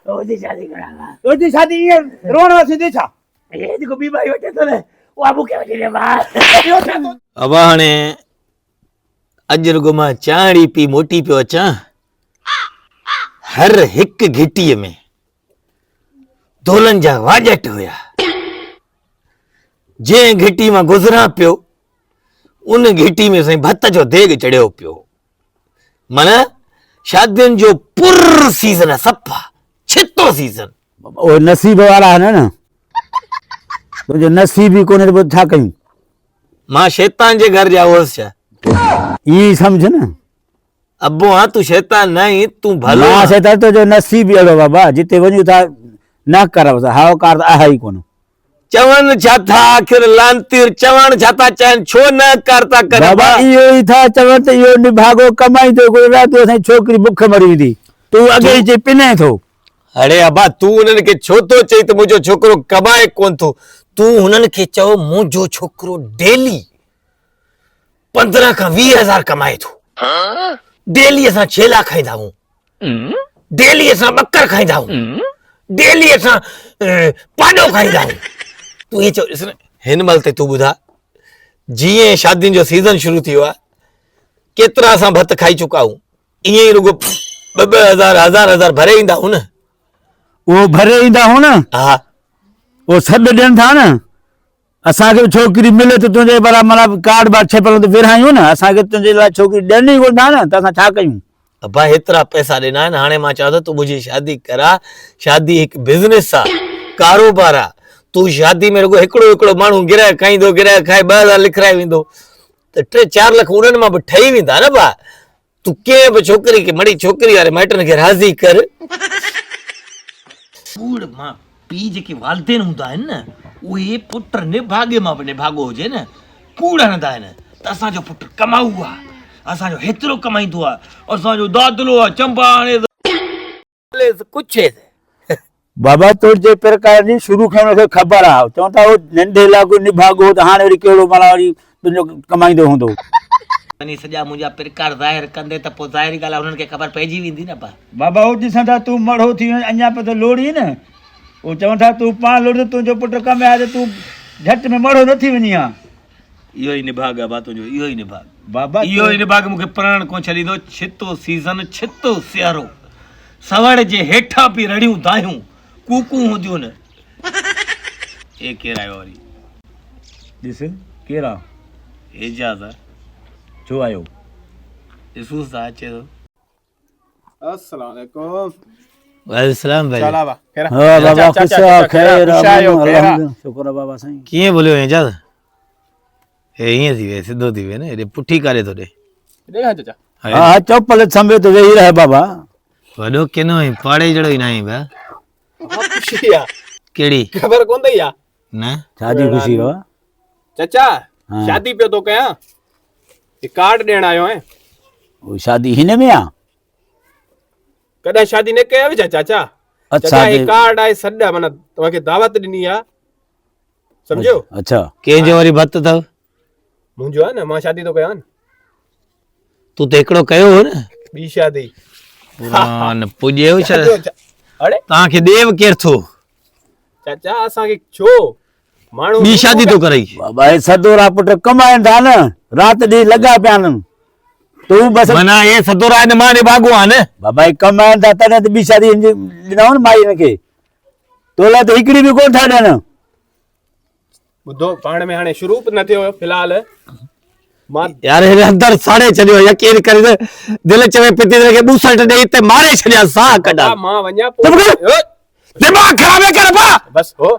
ओदी शादी करावा ओदी शादी ये रोण वासी देछा ये देखो बीमारी वटे तो ले वो आबू के वटे रे बा अब हाणे अॼु रुगो मां चाणी पी मोटी पियो अचां हर हिक घिटीअ में धोलनि जा वाजट हुया जंहिं घिटी मां गुज़रां पियो उन घिटी में साईं भत जो देग चढ़ियो पियो माना शादियुनि जो पुर सीज़न आहे सफ़ा छितो सीज़न ओ नसीब वारा है ना तो जो नसीब ही कोने तो छा कयूं मां शैतान जे घर जा हुअसि छा ई समझ ना अबो हाँ तू शैतान नहीं तू भलो मां शैतान तो जो नसीब अड़ो बाबा जिते वणियो था न करव हाव कार आहे ही कोन चवण छा था आखिर लांतीर चवण छा था चवनि छो न करता कर बाबा इहो ही था चवण त इहो निभागो कमाई तो कोई रात असां छोकरी बुख मरी वेंदी तू अगे जे पिने थो अरे अबा तू उन्हनि खे छो थो चई त मुंहिंजो छोकिरो कमाए कोन थो तू हुननि खे चओ मुंहिंजो छोकिरो डेली 15 खां 20 हज़ार कमाए थो डेली असां छेला खाईंदा आहियूं डेली असां बकर खाईंदा आहियूं डेली असां पाॾो खाईंदा आहियूं तू ये चओ हिन महिल ते तू ॿुधा जीअं शादियुनि जो सीज़न शुरू थियो आहे केतिरा असां भत खाई चुका आहियूं ईअं ई रुगो 2-2 हज़ार हज़ार भरे ईंदा आहियूं न वो भरे ईंदा हो ना हा वो सॾ ॾियनि था न असांखे छोकिरी मिले त तुंहिंजे भला मतलब कार्ड बार छपियल त विरहायूं न असांखे तुंहिंजे लाइ छोकिरी ॾियणी कोन था न त असां छा कयूं अबा हेतिरा पैसा ॾिना आहिनि हाणे मां चवां थो तूं मुंहिंजी शादी करा शादी हिकु बिज़नेस आहे कारोबार आहे तू शादी में रुगो हिकिड़ो माण्हू गिराए खाईंदो गिराए खाए 2000 लिखाए वेंदो त 3-4 लख उन्हनि मां बि ठही वेंदा न बा तू कंहिं बि छोकिरी खे मड़ी छोकिरी वारे माइटनि खे राज़ी कर कूड़ मां पीउ जेके वालदेन हूंदा आहिनि न उहे पुट निभागे मां बि निभागो हुजे न कूड़ हणंदा आहिनि त असांजो पुट कमाऊ आहे असांजो हेतिरो कमाईंदो आहे असांजो दादलो आहे चंबा हाणे कुझु बाबा तुंहिंजे प्रकार जी शुरू खां हुनखे ख़बर आहे चवनि था नंढे लाॻू निभागो त हाणे वरी कहिड़ो माना वरी तुंहिंजो कमाईंदो हूंदो वञी सॼा मुंहिंजा प्रकार ज़ाहिर कंदे त पोइ ज़ाहिरी ॻाल्हि आहे हुननि खे ख़बर पइजी वेंदी न पा बाबा उहो ॾिसां था तूं मड़ो थी वञे अञा पे त लोड़ी न उहो चवनि था तूं पाण लोड़ी तुंहिंजो पुटु कमाए त तूं झटि में मड़ो न थी वञी हा इहो ई निभाग आहे बा तुंहिंजो इहो ई निभाग बाबा इहो ई निभाग मूंखे प्रण कोन छॾींदो छितो सीज़न छितो सियारो सवड़ जे हेठां बि रड़ियूं दायूं कूकू हूंदियूं न ए केरु आयो वरी ॾिस केरु आहे एजाज़ आहे छो आयो ॾिसूं था अचे थो अस्सलाम वालेकुम वालेकुम भाई चला बा खैर हां बाबा खुश खैर आयो शुक्र आहे बाबा साईं कीअं बोलियो एजाज़ हे ईअं थी वे सिधो थी वे न हेॾे पुठी करे थो ॾे देखा चाचा हा चपल संभे तो वेही रहे बाबा वॾो किनो ई पाड़े जहिड़ो ई न आई बा खुशी आ कहिड़ी खबर कोन थई आ न शादी खुशी हो चाचा शादी पे तो कया ये कार्ड देण आयो है वो शादी हिन में आ कदा शादी ने कया विचा चाचा अच्छा ये कार्ड आए सड्डा माना तवाके दावत दिनी आ समझो अच्छा कंहिंजो वरी भत अथव मुंजो है ना मां शादी तो कया न तू त हिकिड़ो कयो हो न बी शादी पुरान पुॼेव छा अरे तव्हांखे देव केरु थो चाचा असा के छो माण्हू ॿी शादी तो करई बाबा हे सदोरा पुट कमाइनि था न राति ॾींहुं लॻा पिया आहिनि तूं बसि माना ये सदोरा ने मां निभागो आहे न बाबा हे कमाइनि था तॾहिं त ॿी शादी ॾिनऊं न माई हिनखे तो लाइ त हिकिड़ी बि कोन था ॾियनि ॿुधो पाण में हाणे शुरू न थियो फिलहाल मां यार हे अंदर साड़े छॾियो यकीन करे त दिल चवे पिती के बूसट ॾेई ते मारे छॾिया साह कढा मां वञा दिमाग खराब है कर बा बस हो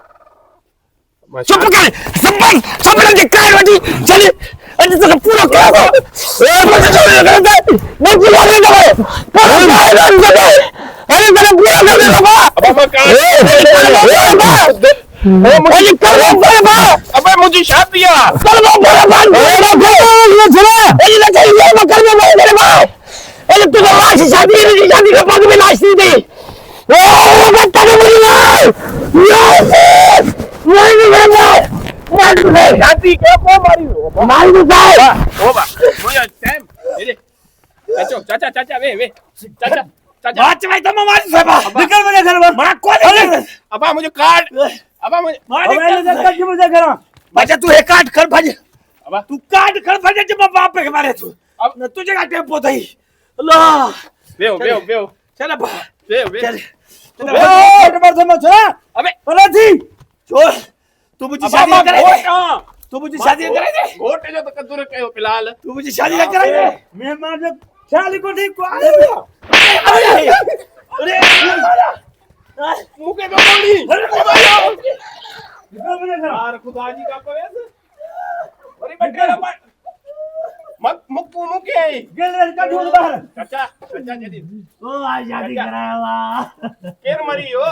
चुप कर सब के कान वठी चल अज तक पूरा कर ए मुझे छोड़ दे मुझे मार दे अरे तेरा पूरा कर दे बाबा अब मैं मुझे कर बा अबे मुझे शादी है कर बा ये चाहिए मैं कर में मेरे बा अरे तू लाश शादी के बाद में लाश नहीं दी ओ बता दे मुझे शादी के को मारी मारी साहब ओ बा मुझे टाइम ये चाचा चाचा वे चाचा चाचा बात भाई तुम मारी साहब निकल मेरे घर में अबा मुझे काट अबा मुझे मुझे करा बच्चा तू हे काट कर भज अबा तू काट कर भज जब बाप पे मारे तू अब न तुझे का टेम्पो थई अल्लाह बेव चल अब बेव चल अबे छोड़ तू मुझे शादी न कराए तू मुझे शादी न कराए घोट जो तो कदुर कयो फिलहाल तू मुझे शादी न कराए मैं मार जब शादी को ठीक को अरे मुके तो बोली यार खुदा जी का कोई अरे बेटे मत मुक्कू मुके चाचा जदी ओ आज शादी कराया वा केर मरी हो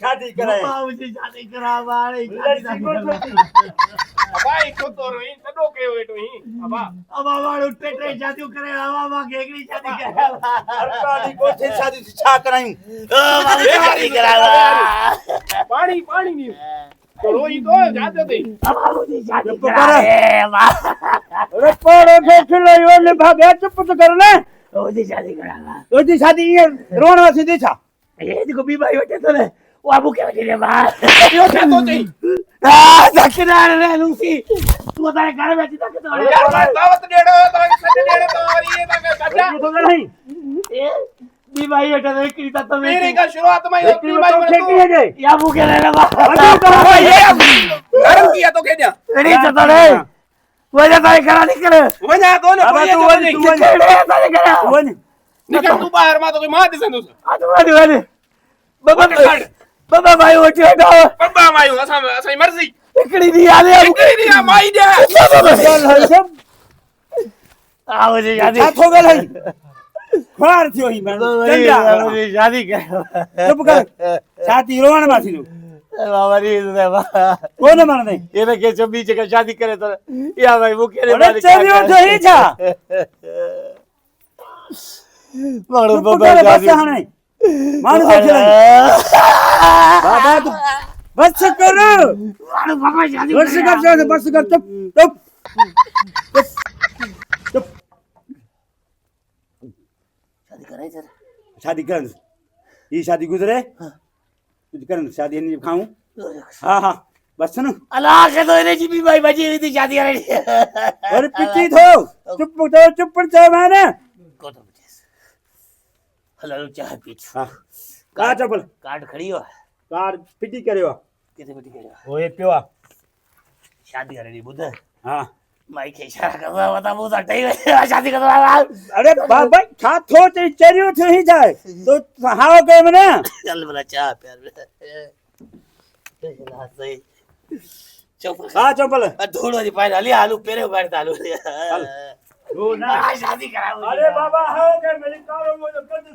शादी कराए मुझे शादी करावा भाई तो तो रही तडो के वेटो ही अबा अब वाड़ो टे शादी करे आवा मा केकड़ी शादी करावा अरकानी कोठे शादी छा करायूं ओ मारी शादी करावा पानी नी तो रोई तो जाते थे अब मुझे शादी कराए वा अरे पड़ो देख ले ने भागे चुप तो कर ले मुझे शादी करावा ओदी शादी ये रोण वासी देखा ये देखो बी भाई बैठे तो ले वो आबू के बैठे रे बा यो क्या तो चाहिए आ दक्षिणा रे लूसी तू तारे घर बैठी तक तो यार मैं दावत डेड़ो तो सद डेड़ो तो और ये तक चाचा तो नहीं ए बी भाई बैठे तो एकड़ी तो मेरी का शुरुआत में एकरी बात खेती है जे या आबू के रे बा गरम किया तो कह दिया रेडी तो रे वजह तारे करा निकल वना दोनों अब कोई तू नहीं वन तारे करा वन निकल तू बाहर मा तो कोई मार दिसन तू वाले बाबा भाई उठ बैठो बब्बा मायू असा मर्जी एकड़ी दी आले एकड़ी दी माई दे चल सब आ मुझे शादी हाथ हो गए फार थियो ही मैं मुझे शादी कर चुप कर शादी रोण माथी नु बाबा री दे बा कोन मार दे ये ना के 24 का शादी करे तो या भाई वो के अरे चलियो तो ही छा मारो चुप बाबा कर बस शादी हाने मान देख ले बाबा तू बस कर मारो बाबा शादी बस कर चुप शादी करे सर शादी कर ये शादी गुजरे तुझ कर शादी नहीं खाऊं हां हां बस न अल्लाह के तो रे जी भाई बजी हुई थी शादी करे अरे पिटी थो चुप जा मैंने को तो मुझे हलालो चाय पीछ हां का चपल कार्ड खड़ी हो कार पिटी करयो किथे पिटी करे ओए प्योआ शादी करे नी बुध हां माई के इशारा कर रहा बता मुंह सटई शादी कर रहा अरे बाबा खा थो ते चरियो थे ही जाए तो हाओ के मने चल बोला चाय प्यार चला सही चुप हां चपल धोड़ो जी पाए हाली आलू पेरे उगाड़ तालू वो ना शादी करा अरे बाबा हाओ के मेरी कारो मुझे कर दे